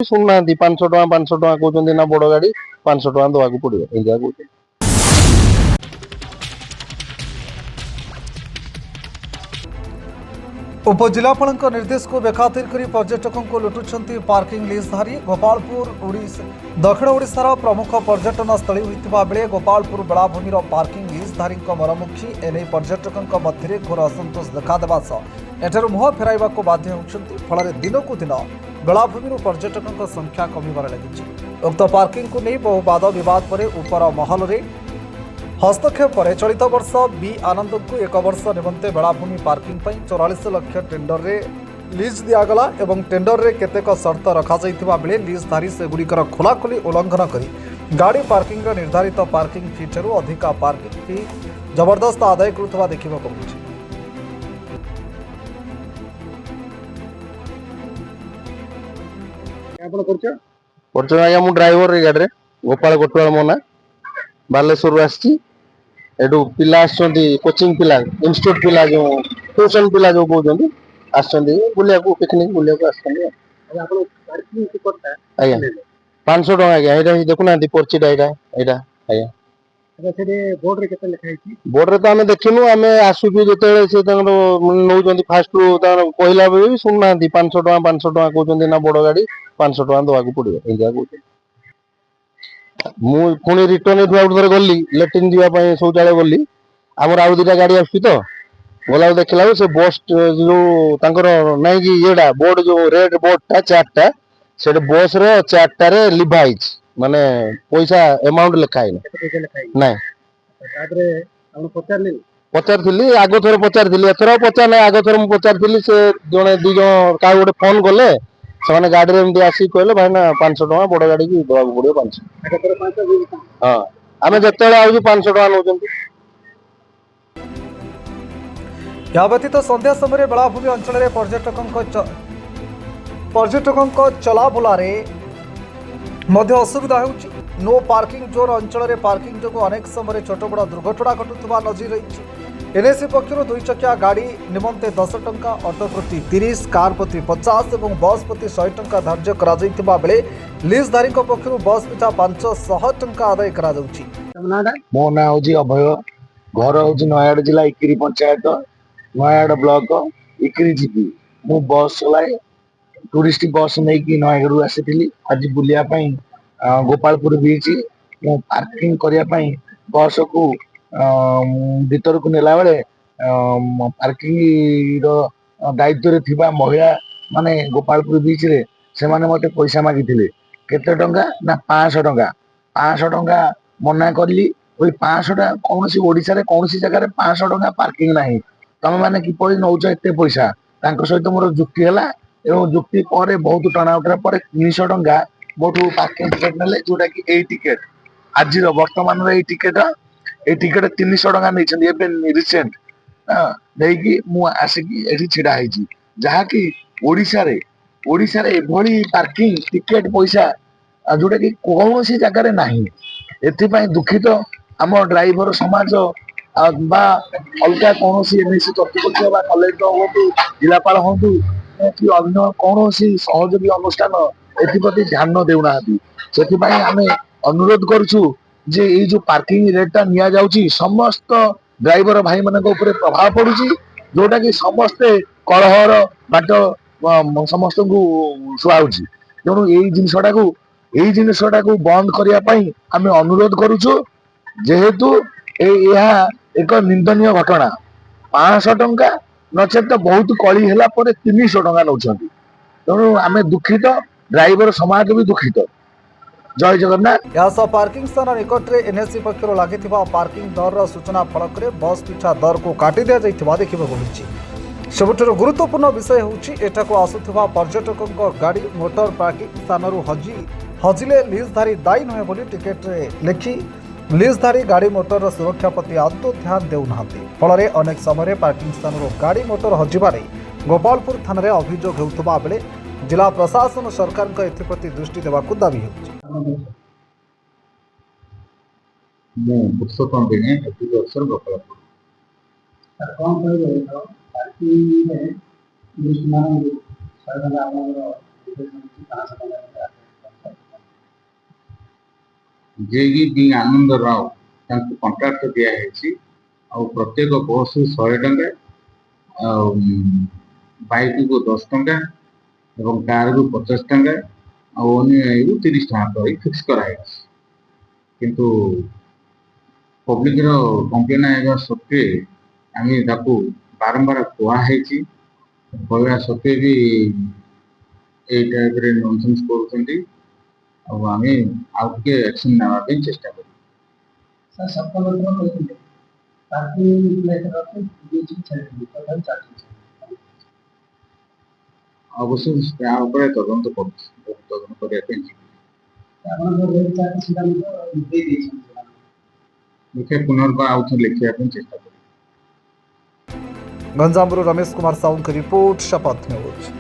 ଶୁଣୁନାହାନ୍ତି 500 ଟଙ୍କା କହୁଛନ୍ତି ନା ବଡ ଗାଡି 500 ଟଙ୍କା ଦବାକୁ ପଡିବ ଏଇଆ କହୁଛନ୍ତି। उपजिलापाल निर्देश को बेखातिर कर पर्यटकों को लुटुंट पार्किंग लिजधारी गोपालपुर दक्षिण ओडिशार प्रमुख पर्यटन स्थली होता बेले गोपालपुर बेलाभूमि पार्किंग लिजधारी मरमुखी एने पर्यटकों मध्य घोर असंतोष देखादेवा सह एठार मुह फेर बाध्य होती फल दिन को दिन बेलाभूमि पर्यटकों संख्या कमिबार लगी। उक्त पार्किंग को नहीं बहु वाद बद पर उपर महल में हस्तक्षेप पर चलित वर्ष बी आनंद को एक वर्ष निमंते बेलाभूमि पार्किंग 44 लाख टेंडर रे लीज दिगला और टेंडर रे केतेक शर्त रखा बेले लीजधारी से गुड़िकर खोलाखोली उल्लंघन कर गाड़ी पार्किंग निर्धारित पार्किंग फी ठू अधिक पार्किंग फी जबरदस्त आदाय करुवा देखा आज्ञा मु ड्राइवर रे गाड़ी गोपाल गोटवाल मो ना बालेश्वर आसी एटू पिला कोचिंग पिला इंस्टीट्यूट पिला जो ट्यूशन पिला जो कहते बुलिया पिकनिक बुलिया आज्ञा 500 टका आज्ञा देखुना पर्चिटा यहाँ बोर्ड रे तो आम देखिनु आम आसुचु जो नौ फास्ट कहला बेले भी शुणुना 500 टका कहते ना बड़ गाड़ी 500 टका दवाक पड़ो एरिया कहते मुझे रिटर्न थे गली लेट्रिन जावाई शौचालय गली आमर आउ 2टा गाड़ी आस तो गला देखला से बस जो नाई कि ये बोर्ड जो रेड बोर्ड टा 4टा से बस रो4टारे लिभाई माने पैसा अमाउंट लिखाई ना पचारि आग थर पचारि एथर पचार ना आग थर मुझे पचारि से जड़े 2 जन क्या गोटे फोन कले से गाड़ी में आसिक कहले भाई ना 500 टका बड़ गाड़ी की दवाक पड़ो 500 हाँ आम जो आउ 500 टका नौ या व्यतीत संध्या समय बेलाभूमि अंचल पर्यटकों चलाबुलारे असुविधा होउछि। नो पार्किंग जोन अंचल पार्किंग जो अनेक समय छोट बड़ दुर्घटना घटुवा नजर रही। एनएसी पक्षर 2 चकिया गाड़ी निमंते 10 टंका ऑटो प्रति 30 कार प्रति 50 और बस प्रति 100 टंका धार्य करा बेले लीजधारी पक्षर बस पिछा 500 टंका आदाय करा जाउछि। मो ना हूँ अभय घर हूँ नयागढ़ जिला इकिरी पंचायत नयागढ़ ब्लॉक इकिरी जीपी मु बस चलाए टूरिस्ट बस नहीं कि नयागढ़ आसी आज बुलिया गोपालपुर बीच मु पार्किंग करने बस को भीतर को नेला बेले पार्किंग दायित्व थिबा महिला माने गोपालपुर बीच रे से माने मते पैसा मागी केते टंका ना 500 टंका 500 टंका मना करली ओई 500 टंका कौन ओडिशा रे कौन जगह 500 टंका पार्किंग नहीं तमे माने किपरि नौच एते पैसा तांको सहित मोर जुक्ति हला एवं जुक्ति पर बहुत टना उठा पर 300 टंका मोठू पार्किंग टिकेट नेले जोटा कि ए टिकेट आज वर्तमान रे टिकेट 300 टंका नहीं रिसेंट नहीं मु आसिकी एठी छिड़ा हैची जहा कि ओडिशा रे एभली पार्किंग टिकेट पैसा जोटा कि कौन सी जगह रे नहीं एथि दुखित आम ड्राइवर समाज बा अलग कौन एनएसी कर्तृपक्ष कलेक्टर हूँ जिलापाल हूँ कि अन्य कौन सहयोगी अनुष्ठान एप्रति ध्यान देना से आम अनुरोध करुचु जे ये जो पार्किंग रेटा निया जाउची समस्त ड्राइवर भाई मान प्रभाव पड़ुची जोटा कि समस्ते कलहर बाट समस्त को शुआउची तेणु यही जिनसटा को बंद करने आम अनुरोध करुचु जेहेतु यह एक निंदनीय घटना 500 टंका नचेत बहुत कली है 300 टंका नौ तेणु आम दुखित ड्राइवर समाज भी दुखित। जय जगन्नाथ। यह पार्किंग स्थान निकट में एनएसी पक्षर लगी पार्किंग दर सूचना फलक बस पिछा दर को काटी दि जाइथिबा देखिबा मिलुछि। सबुठारु गुरुत्वपूर्ण विषय होउछि एठाको आसुथिबा पर्यटकों गाड़ी मोटर पार्किंग स्थान हजिले लीजधारी दायी नुहे बोली टिकेट रे लिखि लीजधारी गाड़ी मोटर सुरक्षा प्रति आदौ ध्यान देउना फल अनेक समय पार्किंग स्थान गाड़ी मोटर हजिबारे गोपालपुर थाना रे अभियोग हेउथबा बेले जिला प्रशासन सरकार को एप्रति दृष्टि देवाक दाबी जेगी बी आनंद राव तांको कॉन्ट्रैक्ट दिया है और प्रत्येक बस 100 टंका बाइक को 10 टंका और कार को 50 टंका और अन्य को 30 टंका फिक्स कराई किंतु पब्लिक रो कंप्लेन आएगा सत्वे आम बारंबार कहुई कहवा सत्वे भी ये टाइप नॉनसेंस कर एक्शन नापी चेष्टा कर सर सबका मतलब कहते पार्किंग प्लेस रखे बीच में चल रही तो चार्ज अवश्य तदंत करने ଆପଣ ଯୋଉ ରେଟ୍ ଚାର୍ଜ ସେଟା ମଧ୍ୟ ଦେଇ ଦେଇଛନ୍ତି देखिए पुनर्बार आउ थे लिखा चेष्टा कर गंजामରୁ रमेश कुमार साहू की रिपोर्ट शपथ न्यूज।